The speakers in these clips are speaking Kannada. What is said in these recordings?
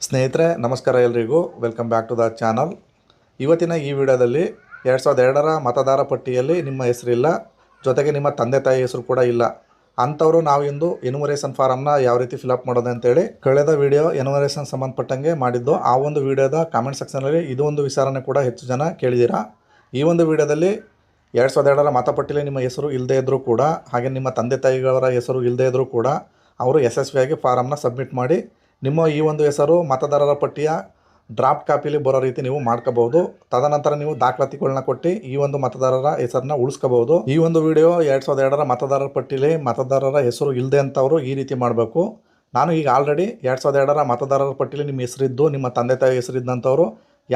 ಸ್ನೇಹಿತರೆ ನಮಸ್ಕಾರ ಎಲ್ರಿಗೂ welcome back to the channel. ಇವತ್ತಿನ ಈ ವಿಡಿಯೋದಲ್ಲಿ 2002ರ ಮತದಾರ ಪಟ್ಟಿಯಲ್ಲಿ ನಿಮ್ಮ ಹೆಸರಿಲ್ಲ, ಜೊತೆಗೆ ನಿಮ್ಮ ತಂದೆ ತಾಯಿ ಹೆಸರು ಕೂಡ ಇಲ್ಲ ಅಂಥವರು ನಾವು ಇಂದು ಎನ್ಯುಮರೇಷನ್ ಫಾರಮ್ನ ಯಾವ ರೀತಿ ಫಿಲಪ್ ಮಾಡೋದು ಅಂತೇಳಿ ಕಳೆದ ವಿಡಿಯೋ ಎನ್ಯುಮರೇಷನ್ ಸಂಬಂಧಪಟ್ಟಂಗೆ ಮಾಡಿದ್ದು. ಆ ಒಂದು ವಿಡಿಯೋದ ಕಾಮೆಂಟ್ ಸೆಕ್ಷನಲ್ಲಿ ಇದು ಒಂದು ವಿಚಾರಣೆ ಕೂಡ ಹೆಚ್ಚು ಜನ ಕೇಳಿದ್ದೀರಾ. ಈ ಒಂದು ವಿಡಿಯೋದಲ್ಲಿ 2002ರ ಮತಪಟ್ಟಿಯಲ್ಲಿ ನಿಮ್ಮ ಹೆಸರು ಇಲ್ಲದೇ ಇದ್ದರೂ ಕೂಡ, ಹಾಗೆ ನಿಮ್ಮ ತಂದೆ ತಾಯಿಗಳವರ ಹೆಸರು ಇಲ್ಲದೇ ಇದ್ದರೂ ಕೂಡ ಅವರು ಯಶಸ್ವಿಯಾಗಿ ಫಾರಮ್ನ ಸಬ್ಮಿಟ್ ಮಾಡಿ ನಿಮ್ಮ ಈ ಒಂದು ಹೆಸರು ಮತದಾರರ ಪಟ್ಟಿಯ ಡ್ರಾಫ್ಟ್ ಕಾಪಿಲಿ ಬರೋ ರೀತಿ ನೀವು ಮಾಡ್ಕೋಬಹುದು. ತದನಂತರ ನೀವು ದಾಖಲಾತಿಗಳನ್ನ ಕೊಟ್ಟು ಈ ಒಂದು ಮತದಾರರ ಹೆಸರನ್ನ ಉಳಿಸ್ಕೋಬಹುದು. ಈ ಒಂದು ವಿಡಿಯೋ 2002ರ ಮತದಾರರ ಪಟ್ಟಿಲಿ ಮತದಾರರ ಹೆಸರು ಇಲ್ಲದೆ ಅಂತವರು ಈ ರೀತಿ ಮಾಡಬೇಕು. ನಾನು ಈಗ ಆಲ್ರೆಡಿ 2002ರ ಮತದಾರರ ಪಟ್ಟಿಲಿ ನಿಮ್ಮ ಹೆಸರಿದ್ದು ನಿಮ್ಮ ತಂದೆ ತಾಯಿ ಹೆಸರಿದ್ದಂಥವ್ರು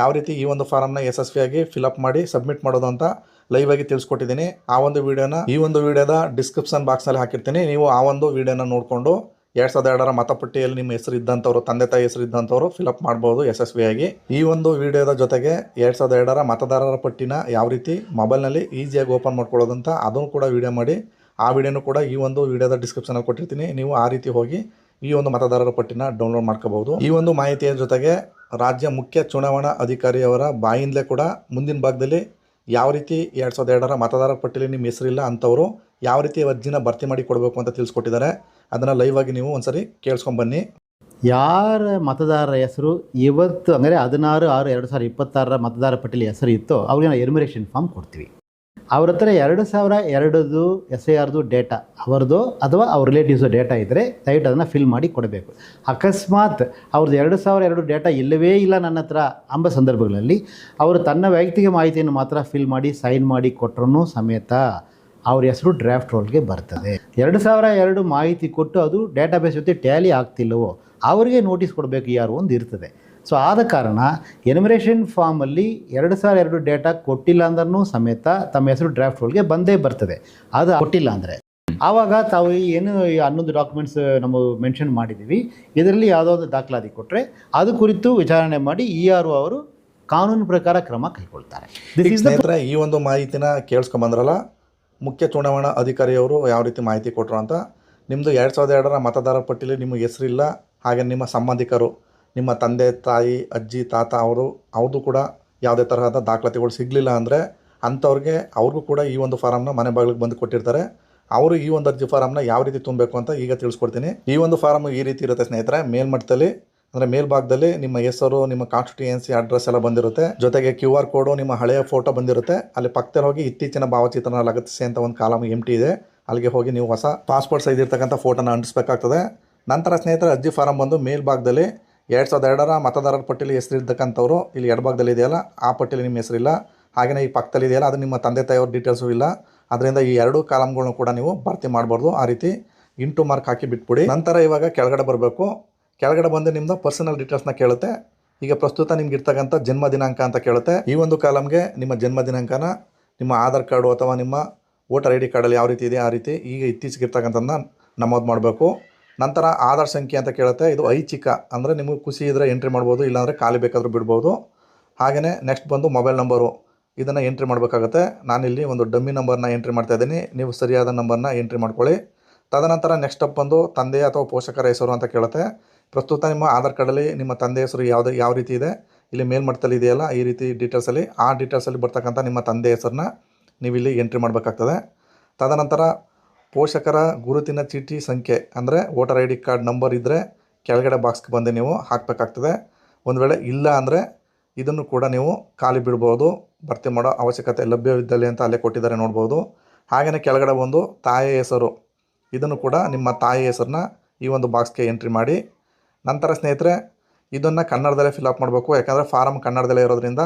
ಯಾವ ರೀತಿ ಈ ಒಂದು ಫಾರಮ್ನ ಯಶಸ್ವಿಯಾಗಿ ಫಿಲಪ್ ಮಾಡಿ ಸಬ್ಮಿಟ್ ಮಾಡೋದು ಅಂತ ಲೈವ್ ಆಗಿ ತಿಳಿಸ್ಕೊಟ್ಟಿದ್ದೀನಿ. ಆ ಒಂದು ವಿಡಿಯೋನ ಈ ಒಂದು ವಿಡಿಯೋದ ಡಿಸ್ಕ್ರಿಪ್ಷನ್ ಬಾಕ್ಸ್ನಲ್ಲಿ ಹಾಕಿರ್ತೀನಿ. ನೀವು ಆ ಒಂದು ವಿಡಿಯೋನ ನೋಡಿಕೊಂಡು 2002ರ ಮತಪಟ್ಟಿಯಲ್ಲಿ ನಿಮ್ಮ ಹೆಸರು ಇದ್ದಂಥವ್ರು, ತಂದೆ ತಾಯಿ ಹೆಸರು ಇದ್ದಂಥವ್ರು ಫಿಲಪ್ ಮಾಡ್ಬೋದು ಯಶಸ್ವಿಯಾಗಿ. ಈ ಒಂದು ವಿಡಿಯೋದ ಜೊತೆಗೆ 2002ರ ಮತದಾರರ ಪಟ್ಟಿನ ಯಾವ ರೀತಿ ಮೊಬೈಲ್ನಲ್ಲಿ ಈಸಿಯಾಗಿ ಓಪನ್ ಮಾಡ್ಕೊಳ್ಳೋದಂತ ಅದನ್ನು ಕೂಡ ವಿಡಿಯೋ ಮಾಡಿ ಆ ವಿಡಿಯೋನು ಕೂಡ ಈ ಒಂದು ವಿಡಿಯೋದ ಡಿಸ್ಕ್ರಿಪ್ಷನಲ್ಲಿ ಕೊಟ್ಟಿರ್ತೀನಿ. ನೀವು ಆ ರೀತಿ ಹೋಗಿ ಈ ಒಂದು ಮತದಾರರ ಪಟ್ಟಿನ ಡೌನ್ಲೋಡ್ ಮಾಡ್ಕೋಬಹುದು. ಈ ಒಂದು ಮಾಹಿತಿಯ ಜೊತೆಗೆ ರಾಜ್ಯ ಮುಖ್ಯ ಚುನಾವಣಾ ಅಧಿಕಾರಿಯವರ ಬಾಯಿಂದಲೇ ಕೂಡ ಮುಂದಿನ ಭಾಗದಲ್ಲಿ ಯಾವ ರೀತಿ 2002ರ ಮತದಾರರ ಪಟ್ಟಿಯಲ್ಲಿ ನಿಮ್ಮ ಹೆಸರಿಲ್ಲ ಅಂಥವರು ಯಾವ ರೀತಿ ಅರ್ಜಿನ ಭರ್ತಿ ಮಾಡಿ ಕೊಡಬೇಕು ಅಂತ ತಿಳಿಸ್ಕೊಟ್ಟಿದ್ದಾರೆ. ಅದನ್ನು ಲೈವ್ ಆಗಿ ನೀವು ಒಂದ್ಸರಿ ಕೇಳಿಸ್ಕೊಂಬನ್ನಿ. ಯಾರ ಮತದಾರರ ಹೆಸರು ಇವತ್ತು ಅಂದರೆ 16/6/2026ರ ಮತದಾರ ಪಟ್ಟಿಯಲ್ಲಿ ಹೆಸರು ಇತ್ತೋ ಅವ್ರಿಗೆ ನಾವು ಎನ್ಯುಮರೇಷನ್ ಫಾರ್ಮ್ ಕೊಡ್ತೀವಿ. ಅವ್ರ ಹತ್ರ 2002 SIRದು ಡೇಟಾ ಅವರದು ಅಥವಾ ಅವ್ರ ರಿಲೇಟಿವ್ಸು ಡೇಟಾ ಇದ್ದರೆ ದಯವಿಟ್ಟು ಅದನ್ನು ಫಿಲ್ ಮಾಡಿ ಕೊಡಬೇಕು. ಅಕಸ್ಮಾತ್ ಅವ್ರದ್ದು 2002 ಡೇಟಾ ಇಲ್ಲವೇ ಇಲ್ಲ ನನ್ನ ಹತ್ರ ಎಂಬ ಸಂದರ್ಭಗಳಲ್ಲಿ ಅವರು ತನ್ನ ವೈಯಕ್ತಿಕ ಮಾಹಿತಿಯನ್ನು ಮಾತ್ರ ಫಿಲ್ ಮಾಡಿ ಸೈನ್ ಮಾಡಿ ಕೊಟ್ಟರೂ ಸಮೇತ ಅವ್ರ ಹೆಸರು ಡ್ರಾಫ್ಟ್ ರೋಲ್ಗೆ ಬರ್ತದೆ. 2002 ಮಾಹಿತಿ ಕೊಟ್ಟು ಅದು ಡೇಟಾಬೇಸ್ ಜೊತೆ ಟ್ಯಾಲಿ ಆಗ್ತಿಲ್ಲವೋ ಅವರಿಗೆ ನೋಟಿಸ್ ಕೊಡಬೇಕು ಯಾರು ಒಂದು ಇರ್ತದೆ. ಸೊ ಆದ ಕಾರಣ ಎನ್ಯುಮರೇಷನ್ ಫಾರ್ಮಲ್ಲಿ 2002 ಡೇಟಾ ಕೊಟ್ಟಿಲ್ಲ ಅಂದ್ರೂ ಸಮೇತ ತಮ್ಮ ಹೆಸರು ಡ್ರಾಫ್ಟ್ ರೋಲ್ಗೆ ಬಂದೇ ಬರ್ತದೆ. ಅದು ಕೊಟ್ಟಿಲ್ಲ ಅಂದರೆ ಆವಾಗ ತಾವು ಏನು 11 ಡಾಕ್ಯುಮೆಂಟ್ಸ್ ನಾವು ಮೆನ್ಷನ್ ಮಾಡಿದ್ದೀವಿ, ಇದರಲ್ಲಿ ಯಾವುದೋ ಒಂದು ದಾಖಲಾತಿ ಕೊಟ್ಟರೆ ಅದು ಕುರಿತು ವಿಚಾರಣೆ ಮಾಡಿ ERO ಅವರು ಕಾನೂನು ಪ್ರಕಾರ ಕ್ರಮ ಕೈಗೊಳ್ತಾರೆ. ಸ್ನೇಹಿತರೆ, ಈ ಒಂದು ಮಾಹಿತಿನ ಕೇಳಿಸ್ಕೊಂಬಂದ್ರಲ್ಲ, ಮುಖ್ಯ ಚುನಾವಣಾ ಅಧಿಕಾರಿಯವರು ಯಾವ ರೀತಿ ಮಾಹಿತಿ ಕೊಟ್ಟರು ಅಂತ. ನಿಮ್ಮದು 2002ರ ಮತದಾರರ ಪಟ್ಟಿಯಲ್ಲಿ ನಿಮ್ಮ ಹೆಸರಿಲ್ಲ, ಹಾಗೆ ನಿಮ್ಮ ಸಂಬಂಧಿಕರು ನಿಮ್ಮ ತಂದೆ ತಾಯಿ ಅಜ್ಜಿ ತಾತ ಅವ್ರದ್ದು ಕೂಡ ಯಾವುದೇ ತರಹದ ದಾಖಲಾತಿಗಳು ಸಿಗಲಿಲ್ಲ ಅಂದರೆ ಅಂಥವ್ರಿಗೆ ಅವ್ರಿಗೂ ಕೂಡ ಈ ಒಂದು ಫಾರಮ್ನ ಮನೆ ಬಾಗಿಲಿಗೆ ಬಂದು ಕೊಟ್ಟಿರ್ತಾರೆ. ಅವರು ಈ ಒಂದು ಅರ್ಜಿ ಫಾರಮ್ನ ಯಾವ ರೀತಿ ತುಂಬಬೇಕು ಅಂತ ಈಗ ತಿಳಿಸ್ಕೊಡ್ತೀನಿ. ಈ ಒಂದು ಫಾರಮ್ ಈ ರೀತಿ ಇರುತ್ತೆ ಸ್ನೇಹಿತರೆ. ಮೇಲ್ಮಟ್ಟದಲ್ಲಿ ಅಂದರೆ ಮೇಲ್ಭಾಗದಲ್ಲಿ ನಿಮ್ಮ ಹೆಸರು, ನಿಮ್ಮ ಕಾನ್ಸ್ಟಿಟ್ಯೂಯೆನ್ಸಿ ಅಡ್ರೆಸ್ ಎಲ್ಲ ಬಂದಿರುತ್ತೆ. ಜೊತೆಗೆ QR ಕೋಡು, ನಿಮ್ಮ ಹಳೆಯ ಫೋಟೋ ಬಂದಿರುತ್ತೆ. ಅಲ್ಲಿ ಪಕ್ಕದಲ್ಲಿ ಹೋಗಿ ಇತ್ತೀಚಿನ ಭಾವಚಿತ್ರನ ಲಗತ್ತಿಸಿ ಅಂತ ಒಂದು ಕಾಲಮ್ ಎಂಟಿ ಇದೆ. ಅಲ್ಲಿಗೆ ಹೋಗಿ ನೀವು ಹೊಸ ಪಾಸ್ಪೋರ್ಟ್ ಸೈಜ್ ಇರ್ತಕ್ಕಂಥ ಫೋಟೋನ ಅಂಟಿಸ್ಬೇಕಾಗ್ತದೆ. ನಂತರ ಸ್ನೇಹಿತರೆ, ಅರ್ಜಿ ಫಾರಮ್ ಬಂದು ಮೇಲ್ಭಾಗದಲ್ಲಿ 2002ರ ಮತದಾರರ ಪಟ್ಟಿಯಲ್ಲಿ ಹೆಸರಿರ್ತಕ್ಕಂಥವ್ರು ಇಲ್ಲಿ ಎಡಭಾಗದಲ್ಲಿ ಇದೆಯಲ್ಲ ಆ ಪಟ್ಟಿಯಲ್ಲಿ ನಿಮ್ಮ ಹೆಸರಿಲ್ಲ, ಹಾಗೆಯೇ ಈ ಪಕ್ಕದಲ್ಲಿ ಇದೆಯಲ್ಲ ಅದು ನಿಮ್ಮ ತಂದೆ ತಾಯಿಯವ್ರ ಡೀಟೇಲ್ಸು ಇಲ್ಲ. ಅದರಿಂದ ಈ ಎರಡೂ ಕಾಲಮ್ಗಳನ್ನ ಕೂಡ ನೀವು ಭರ್ತಿ ಮಾಡಬಾರ್ದು. ಆ ರೀತಿ ಇಂಟು ಮಾರ್ಕ್ ಹಾಕಿ ಬಿಟ್ಬಿಡಿ. ನಂತರ ಇವಾಗ ಕೆಳಗಡೆ ಬರಬೇಕು. ಕೆಳಗಡೆ ಬಂದು ನಿಮ್ಮದು ಪರ್ಸನಲ್ ಡೀಟೇಲ್ಸ್ನ ಕೇಳುತ್ತೆ. ಈಗ ಪ್ರಸ್ತುತ ನಿಮ್ಗೆ ಇರ್ತಕ್ಕಂಥ ಜನ್ಮ ದಿನಾಂಕ ಅಂತ ಕೇಳುತ್ತೆ. ಈ ಒಂದು ಕಾಲಮ್ಗೆ ನಿಮ್ಮ ಜನ್ಮ ದಿನಾಂಕನ ನಿಮ್ಮ ಆಧಾರ್ ಕಾರ್ಡು ಅಥವಾ ನಿಮ್ಮ ವೋಟರ್ ID ಕಾರ್ಡಲ್ಲಿ ಯಾವ ರೀತಿ ಇದೆ ಆ ರೀತಿ ಈಗ ಇತ್ತೀಚೆಗೆ ಇರ್ತಕ್ಕಂಥದ್ದನ್ನ ನಮೂದು ಮಾಡಬೇಕು. ನಂತರ ಆಧಾರ್ ಸಂಖ್ಯೆ ಅಂತ ಕೇಳುತ್ತೆ. ಇದು ಐಚ್ಛಿಕ, ಅಂದರೆ ನಿಮಗೆ ಖುಷಿ ಇದ್ದರೆ ಎಂಟ್ರಿ ಮಾಡ್ಬೋದು, ಇಲ್ಲಾಂದರೆ ಖಾಲಿ ಬೇಕಾದರೂ ಬಿಡ್ಬೋದು. ಹಾಗೆಯೇ ನೆಕ್ಸ್ಟ್ ಬಂದು ಮೊಬೈಲ್ ನಂಬರು, ಇದನ್ನು ಎಂಟ್ರಿ ಮಾಡಬೇಕಾಗತ್ತೆ. ನಾನಿಲ್ಲಿ ಒಂದು ಡಮ್ಮಿ ನಂಬರ್ನ ಎಂಟ್ರಿ ಮಾಡ್ತಾಯಿದ್ದೀನಿ. ನೀವು ಸರಿಯಾದ ನಂಬರ್ನ ಎಂಟ್ರಿ ಮಾಡ್ಕೊಳ್ಳಿ. ತದನಂತರ ನೆಕ್ಸ್ಟ್ ಸ್ಟೆಪ್ ಬಂದು ತಂದೆ ಅಥವಾ ಪೋಷಕರ ಹೆಸರು ಅಂತ ಕೇಳುತ್ತೆ. ಪ್ರಸ್ತುತ ನಿಮ್ಮ ಆಧಾರ್ ಕಾರ್ಡಲ್ಲಿ ನಿಮ್ಮ ತಂದೆ ಹೆಸರು ಯಾವ ರೀತಿ ಇದೆ, ಇಲ್ಲಿ ಮೇಲ್ಮಟ್ಟದಲ್ಲಿ ಇದೆಯಲ್ಲ ಈ ರೀತಿ ಡೀಟೇಲ್ಸಲ್ಲಿ, ಆ ಡೀಟೇಲ್ಸಲ್ಲಿ ಬರ್ತಕ್ಕಂಥ ನಿಮ್ಮ ತಂದೆ ಹೆಸರನ್ನ ನೀವು ಇಲ್ಲಿ ಎಂಟ್ರಿ ಮಾಡಬೇಕಾಗ್ತದೆ. ತದನಂತರ ಪೋಷಕರ ಗುರುತಿನ ಚೀಟಿ ಸಂಖ್ಯೆ ಅಂದರೆ ವೋಟರ್ ID ಕಾರ್ಡ್ ನಂಬರ್ ಇದ್ದರೆ ಕೆಳಗಡೆ ಬಾಕ್ಸ್ಗೆ ಬಂದು ನೀವು ಹಾಕಬೇಕಾಗ್ತದೆ. ಒಂದು ವೇಳೆ ಇಲ್ಲ ಅಂದರೆ ಇದನ್ನು ಕೂಡ ನೀವು ಖಾಲಿ ಬಿಡ್ಬೋದು, ಭರ್ತಿ ಮಾಡೋ ಅವಶ್ಯಕತೆ ಲಭ್ಯವಿದ್ದಲ್ಲಿ ಅಂತ ಅಲ್ಲೇ ಕೊಟ್ಟಿದ್ದಾರೆ ನೋಡ್ಬೋದು. ಹಾಗೆಯೇ ಕೆಳಗಡೆ ಒಂದು ತಾಯಿಯ ಹೆಸರು, ಇದನ್ನು ಕೂಡ ನಿಮ್ಮ ತಾಯಿ ಹೆಸರನ್ನ ಈ ಒಂದು ಬಾಕ್ಸ್ಗೆ ಎಂಟ್ರಿ ಮಾಡಿ. ನಂತರ ಸ್ನೇಹಿತರೆ, ಇದನ್ನು ಕನ್ನಡದಲ್ಲೇ ಫಿಲಪ್ ಮಾಡಬೇಕು. ಯಾಕಂದರೆ ಫಾರಮ್ ಕನ್ನಡದಲ್ಲೇ ಇರೋದ್ರಿಂದ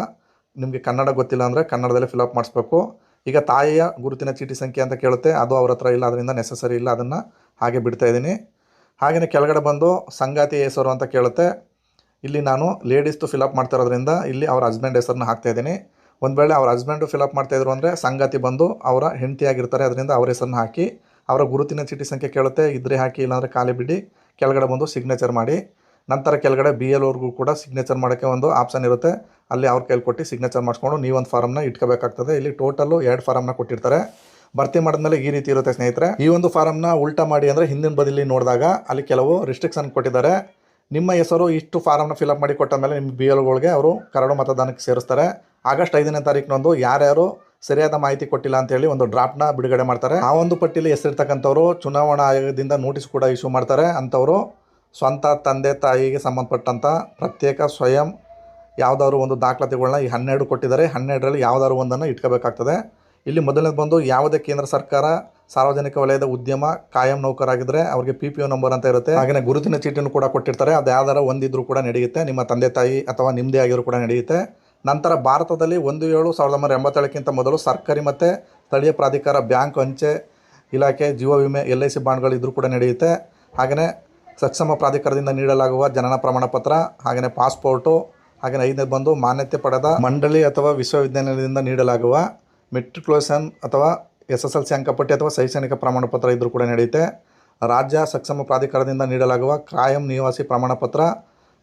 ನಿಮಗೆ ಕನ್ನಡ ಗೊತ್ತಿಲ್ಲ ಅಂದರೆ ಕನ್ನಡದಲ್ಲೇ ಫಿಲಪ್ ಮಾಡಿಸ್ಬೇಕು. ಈಗ ತಾಯಿಯ ಗುರುತಿನ ಚೀಟಿ ಸಂಖ್ಯೆ ಅಂತ ಕೇಳುತ್ತೆ, ಅದು ಅವ್ರ ಹತ್ರ ಇಲ್ಲ, ಅದರಿಂದ ನೆಸಸರಿ ಇಲ್ಲ, ಅದನ್ನು ಹಾಗೆ ಬಿಡ್ತಾಯಿದ್ದೀನಿ. ಹಾಗೆಯೇ ಕೆಳಗಡೆ ಬಂದು ಸಂಗಾತಿ ಹೆಸರು ಅಂತ ಕೇಳುತ್ತೆ. ಇಲ್ಲಿ ನಾನು ಲೇಡೀಸ್ದು ಫಿಲಪ್ ಮಾಡ್ತಾ ಇರೋದ್ರಿಂದ ಇಲ್ಲಿ ಅವ್ರ ಹಸ್ಬೆಂಡ್ ಹೆಸರನ್ನ ಹಾಕ್ತಾಯಿದ್ದೀನಿ. ಒಂದು ವೇಳೆ ಅವ್ರ ಹಸ್ಬೆಂಡು ಫಿಲಪ್ ಮಾಡ್ತಾಯಿದ್ರು ಅಂದರೆ ಸಂಗಾತಿ ಬಂದು ಅವರ ಹೆಂಡತಿಯಾಗಿರ್ತಾರೆ, ಅದರಿಂದ ಅವ್ರ ಹೆಸರನ್ನ ಹಾಕಿ. ಅವರ ಗುರುತಿನ ಚೀಟಿ ಸಂಖ್ಯೆ ಕೇಳುತ್ತೆ, ಇದ್ರೆ ಹಾಕಿ, ಇಲ್ಲಾಂದರೆ ಖಾಲಿ ಬಿಡಿ. ಕೆಳಗಡೆ ಬಂದು ಸಿಗ್ನೇಚರ್ ಮಾಡಿ. ನಂತರ ಕೆಳಗಡೆ BLO ಅವ್ರಿಗೂ ಕೂಡ ಸಿಗ್ನೇಚರ್ ಮಾಡೋಕ್ಕೆ ಒಂದು ಆಪ್ಷನ್ ಇರುತ್ತೆ, ಅಲ್ಲಿ ಅವ್ರ ಕೈಲಿ ಕೊಟ್ಟು ಸಿಗ್ನೇಚರ್ ಮಾಡಿಸ್ಕೊಂಡು ನೀವೊಂದು ಫಾರಮ್ನ ಇಟ್ಕೋಬೇಕಾಗ್ತದೆ. ಇಲ್ಲಿ ಟೋಟಲ್ಲು 2 ಫಾರಮ್ನ ಕೊಟ್ಟಿರ್ತಾರೆ. ಭರ್ತಿ ಮಾಡಿದ್ಮೇಲೆ ಈ ರೀತಿ ಇರುತ್ತೆ ಸ್ನೇಹಿತರೆ. ಈ ಒಂದು ಫಾರಮ್ನ ಉಲ್ಟಾ ಮಾಡಿ ಅಂದರೆ ಹಿಂದಿನ ಬದಿಲಿ ನೋಡಿದಾಗ ಅಲ್ಲಿ ಕೆಲವು ರಿಸ್ಟ್ರಿಕ್ಷನ್ ಕೊಟ್ಟಿದ್ದಾರೆ. ನಿಮ್ಮ ಹೆಸರು ಇಷ್ಟು ಫಾರಮ್ನ ಫಿಲಪ್ ಮಾಡಿ ಕೊಟ್ಟ ಮೇಲೆ ನಿಮ್ಮ ಬಿ ಎಲ್ಗಳಿಗೆ ಅವರು ಕರಡು ಮತದಾನಕ್ಕೆ ಸೇರಿಸ್ತಾರೆ. ಆಗಸ್ಟ್ 5ನೇ ತಾರೀಕಿನಂದು ಯಾರ್ಯಾರು ಸರಿಯಾದ ಮಾಹಿತಿ ಕೊಟ್ಟಿಲ್ಲ ಅಂತೇಳಿ ಒಂದು ಡ್ರಾಫ್ಟ್ನ ಬಿಡುಗಡೆ ಮಾಡ್ತಾರೆ. ಆ ಒಂದು ಪಟ್ಟಿಯಲ್ಲಿ ಹೆಸರಿರ್ತಕ್ಕಂಥವ್ರು ಚುನಾವಣಾ ಆಯೋಗದಿಂದ ನೋಟಿಸ್ ಕೂಡ ಇಶ್ಯೂ ಮಾಡ್ತಾರೆ. ಅಂಥವರು ಸ್ವಂತ ತಂದೆ ತಾಯಿಗೆ ಸಂಬಂಧಪಟ್ಟಂಥ ಪ್ರತ್ಯೇಕ ಸ್ವಯಂ ಯಾವುದಾದ್ರು ಒಂದು ದಾಖಲಾತಿಗಳನ್ನ ಈ 12 ಕೊಟ್ಟಿದ್ದಾರೆ. 12ರಲ್ಲಿ ಯಾವುದಾದ್ರು ಒಂದನ್ನು ಇಟ್ಕೋಬೇಕಾಗ್ತದೆ. ಇಲ್ಲಿ ಮೊದಲನೇದು ಬಂದು ಯಾವುದೇ ಕೇಂದ್ರ ಸರ್ಕಾರ ಸಾರ್ವಜನಿಕ ವಲಯದ ಉದ್ಯಮ ಕಾಯಂ ನೌಕರಾಗಿದ್ದರೆ ಅವ್ರಿಗೆ PPO ನಂಬರ್ ಅಂತ ಇರುತ್ತೆ. ಹಾಗೆಯೇ ಗುರುತಿನ ಚೀಟಿನೂ ಕೂಡ ಕೊಟ್ಟಿರ್ತಾರೆ. ಅದು ಯಾವ್ದಾರ ಒಂದಿದ್ರೂ ಕೂಡ ನಡೆಯುತ್ತೆ. ನಿಮ್ಮ ತಂದೆ ತಾಯಿ ಅಥವಾ ನಿಮ್ಮದೇ ಆಗಿರೋ ಕೂಡ ನಡೆಯುತ್ತೆ. ನಂತರ ಭಾರತದಲ್ಲಿ 1/7/1987ಕ್ಕಿಂತ ಮೊದಲು ಸರ್ಕಾರಿ ಮತ್ತು ಸ್ಥಳೀಯ ಪ್ರಾಧಿಕಾರ, ಬ್ಯಾಂಕ್, ಅಂಚೆ ಇಲಾಖೆ, ಜೀವ ವಿಮೆ, LIC ಬಾಂಡ್ಗಳು ಇದ್ರೂ ಕೂಡ ನಡೆಯುತ್ತೆ. ಹಾಗೆಯೇ ಸಕ್ಷಮ ಪ್ರಾಧಿಕಾರದಿಂದ ನೀಡಲಾಗುವ ಜನನ ಪ್ರಮಾಣ ಪತ್ರ, ಹಾಗೆಯೇ ಪಾಸ್ಪೋರ್ಟು, ಹಾಗೆಯೇ 5ನೇದು ಬಂದು ಮಾನ್ಯತೆ ಪಡೆದ ಮಂಡಳಿ ಅಥವಾ ವಿಶ್ವವಿದ್ಯಾನಿಲಯದಿಂದ ನೀಡಲಾಗುವ ಮೆಟ್ರಿಕ್ಯುಲೇಷನ್ ಅಥವಾ SSLC ಅಂಕಪಟ್ಟಿ ಅಥವಾ ಶೈಕ್ಷಣಿಕ ಪ್ರಮಾಣ ಪತ್ರ ಇದ್ರೂ ಕೂಡ ನಡೆಯುತ್ತೆ. ರಾಜ್ಯ ಸಕ್ಷಮ ಪ್ರಾಧಿಕಾರದಿಂದ ನೀಡಲಾಗುವ ಕಾಯಂ ನಿವಾಸಿ ಪ್ರಮಾಣ ಪತ್ರ,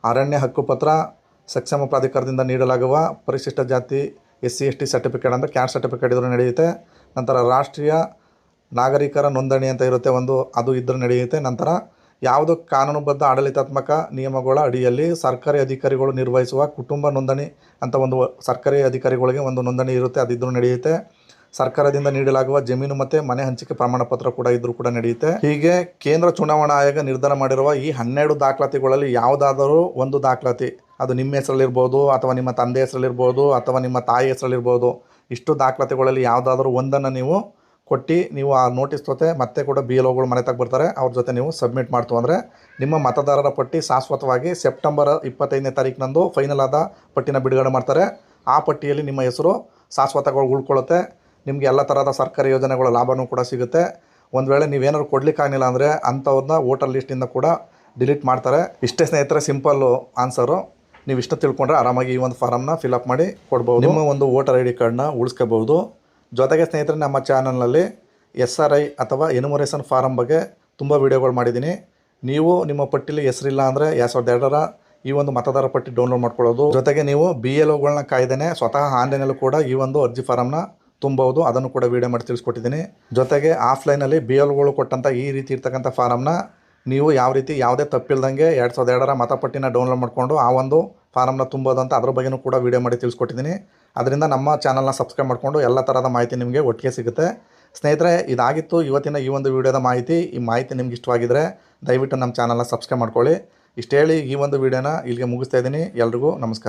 ಅರಣ್ಯ ಹಕ್ಕುಪತ್ರ, ಸಕ್ಷಮ ಪ್ರಾಧಿಕಾರದಿಂದ ನೀಡಲಾಗುವ ಪರಿಶಿಷ್ಟ ಜಾತಿ SC/ST ಸರ್ಟಿಫಿಕೇಟ್ ಅಂದರೆ ಕ್ಯಾಸ್ಟ್ ಸರ್ಟಿಫಿಕೇಟ್ ಇದ್ರೂ ನಡೆಯುತ್ತೆ. ನಂತರ ರಾಷ್ಟ್ರೀಯ ನಾಗರಿಕರ ನೋಂದಣಿ ಅಂತ ಇರುತ್ತೆ ಒಂದು, ಅದು ಇದ್ರೂ ನಡೆಯುತ್ತೆ. ನಂತರ ಯಾವುದು ಕಾನೂನುಬದ್ಧ ಆಡಳಿತಾತ್ಮಕ ನಿಯಮಗಳ ಅಡಿಯಲ್ಲಿ ಸರ್ಕಾರಿ ಅಧಿಕಾರಿಗಳು ನಿರ್ವಹಿಸುವ ಕುಟುಂಬ ನೋಂದಣಿ ಅಂತ ಒಂದು ಸರ್ಕಾರಿ ಅಧಿಕಾರಿಗಳಿಗೆ ಒಂದು ನೋಂದಣಿ ಇರುತ್ತೆ, ಅದಿದ್ರೂ ನಡೆಯುತ್ತೆ. ಸರ್ಕಾರದಿಂದ ನೀಡಲಾಗುವ ಜಮೀನು ಮತ್ತು ಮನೆ ಹಂಚಿಕೆ ಪ್ರಮಾಣ ಪತ್ರ ಕೂಡ ಇದ್ರೂ ಕೂಡ ನಡೆಯುತ್ತೆ. ಹೀಗೆ ಕೇಂದ್ರ ಚುನಾವಣಾ ಆಯೋಗ ನಿರ್ಧಾರ ಮಾಡಿರುವ ಈ 12 ದಾಖಲಾತಿಗಳಲ್ಲಿ ಯಾವುದಾದರೂ ಒಂದು ದಾಖಲಾತಿ, ಅದು ನಿಮ್ಮ ಹೆಸರಲ್ಲಿರ್ಬೋದು ಅಥವಾ ನಿಮ್ಮ ತಂದೆ ಹೆಸರಲ್ಲಿರ್ಬೋದು ಅಥವಾ ನಿಮ್ಮ ತಾಯಿ ಹೆಸರಲ್ಲಿರ್ಬೋದು, ಇಷ್ಟು ದಾಖಲಾತಿಗಳಲ್ಲಿ ಯಾವುದಾದ್ರೂ ಒಂದನ್ನು ನೀವು ಕೊಟ್ಟು ನೀವು ಆ ನೋಟಿಸ್ ಜೊತೆ ಮತ್ತೆ ಕೂಡ BLOಗಳು ಮನೆ ತಗ ಬರ್ತಾರೆ. ಅವ್ರ ಜೊತೆ ನೀವು ಸಬ್ಮಿಟ್ ಮಾಡ್ತು ಅಂದರೆ ನಿಮ್ಮ ಮತದಾರರ ಪಟ್ಟಿ ಶಾಶ್ವತವಾಗಿ ಸೆಪ್ಟೆಂಬರ್ 25ನೇ ತಾರೀಕಿನಂದು ಫೈನಲ್ ಆದ ಪಟ್ಟಿನ ಬಿಡುಗಡೆ ಮಾಡ್ತಾರೆ. ಆ ಪಟ್ಟಿಯಲ್ಲಿ ನಿಮ್ಮ ಹೆಸರು ಶಾಶ್ವತವಾಗಿ ಉಳ್ಕೊಳ್ಳುತ್ತೆ. ನಿಮಗೆ ಎಲ್ಲ ಥರದ ಸರ್ಕಾರಿ ಯೋಜನೆಗಳ ಲಾಭವೂ ಕೂಡ ಸಿಗುತ್ತೆ. ಒಂದು ವೇಳೆ ನೀವೇನಾದ್ರು ಕೊಡಲಿಕ್ಕಾಗಿಲ್ಲ ಅಂದರೆ ಅಂಥವ್ರನ್ನ ವೋಟರ್ ಲಿಸ್ಟಿಂದ ಕೂಡ ಡಿಲೀಟ್ ಮಾಡ್ತಾರೆ. ಇಷ್ಟೇ ಸ್ನೇಹಿತರೆ, ಸಿಂಪಲ್ಲು ಆನ್ಸರು. ನೀವು ಇಷ್ಟು ತಿಳ್ಕೊಂಡ್ರೆ ಆರಾಮಾಗಿ ಈ ಒಂದು ಫಾರಮ್ನ ಫಿಲಪ್ ಮಾಡಿ ಕೊಡ್ಬೋದು. ನಿಮ್ಮ ಒಂದು ವೋಟರ್ ID ಕಾರ್ಡ್ನ ಉಳಿಸ್ಕೋಬಹುದು. ಜೊತೆಗೆ ಸ್ನೇಹಿತರೆ, ನಮ್ಮ ಚಾನಲ್ನಲ್ಲಿ SRI ಅಥವಾ ಎನ್ಯುಮರೇಷನ್ ಫಾರಮ್ ಬಗ್ಗೆ ತುಂಬ ವೀಡಿಯೋಗಳು ಮಾಡಿದ್ದೀನಿ. ನೀವು ನಿಮ್ಮ ಪಟ್ಟಿಲಿ ಹೆಸರಿಲ್ಲ ಅಂದರೆ 2002ರ ಈ ಒಂದು ಮತದಾರ ಪಟ್ಟಿ ಡೌನ್ಲೋಡ್ ಮಾಡ್ಕೊಳ್ಳೋದು. ಜೊತೆಗೆ ನೀವು BLOಗಳನ್ನ ಕಾಯ್ದೇ ಸ್ವತಃ ಆನ್ಲೈನಲ್ಲೂ ಕೂಡ ಈ ಒಂದು ಅರ್ಜಿ ಫಾರಮ್ನ ತುಂಬಬಹುದು. ಅದನ್ನು ಕೂಡ ವೀಡಿಯೋ ಮಾಡಿ ತಿಳಿಸ್ಕೊಟ್ಟಿದ್ದೀನಿ. ಜೊತೆಗೆ ಆಫ್ಲೈನಲ್ಲಿ BLOಗಳು ಕೊಟ್ಟಂಥ ಈ ರೀತಿ ಇರ್ತಕ್ಕಂಥ ಫಾರಮ್ನ ನೀವು ಯಾವ ರೀತಿ ಯಾವುದೇ ತಪ್ಪಿಲ್ದಂಗೆ 2002ರ ಮತಪಟ್ಟಿನ ಡೌನ್ಲೋಡ್ ಮಾಡಿಕೊಂಡು ಆ ಒಂದು ಫಾರಮ್ನ ತುಂಬೋದು ಅಂತ ಅದ್ರ ಬಗ್ಗೆಯೂ ಕೂಡ ವೀಡಿಯೋ ಮಾಡಿ ತಿಳಿಸ್ಕೊಟ್ಟಿದ್ದೀನಿ. ಅದರಿಂದ ನಮ್ಮ ಚಾನಲ್ನ ಸಬ್ಸ್ಕ್ರೈಬ್ ಮಾಡಿಕೊಂಡು ಎಲ್ಲ ಥರದ ಮಾಹಿತಿ ನಿಮಗೆ ಒಟ್ಟಿಗೆ ಸಿಗುತ್ತೆ. ಸ್ನೇಹಿತರೆ, ಇದಾಗಿತ್ತು ಇವತ್ತಿನ ಈ ಒಂದು ವಿಡಿಯೋದ ಮಾಹಿತಿ. ಈ ಮಾಹಿತಿ ನಿಮ್ಗೆ ಇಷ್ಟವಾಗಿದ್ದರೆ ದಯವಿಟ್ಟು ನಮ್ಮ ಚಾನಲ್ನ ಸಬ್ಸ್ಕ್ರೈಬ್ ಮಾಡ್ಕೊಳ್ಳಿ. ಇಷ್ಟು ಹೇಳಿ ಈ ಒಂದು ವಿಡಿಯೋನ ಇಲ್ಲಿಗೆ ಮುಗಿಸ್ತಾ ಇದ್ದೀನಿ. ಎಲ್ರಿಗೂ ನಮಸ್ಕಾರ.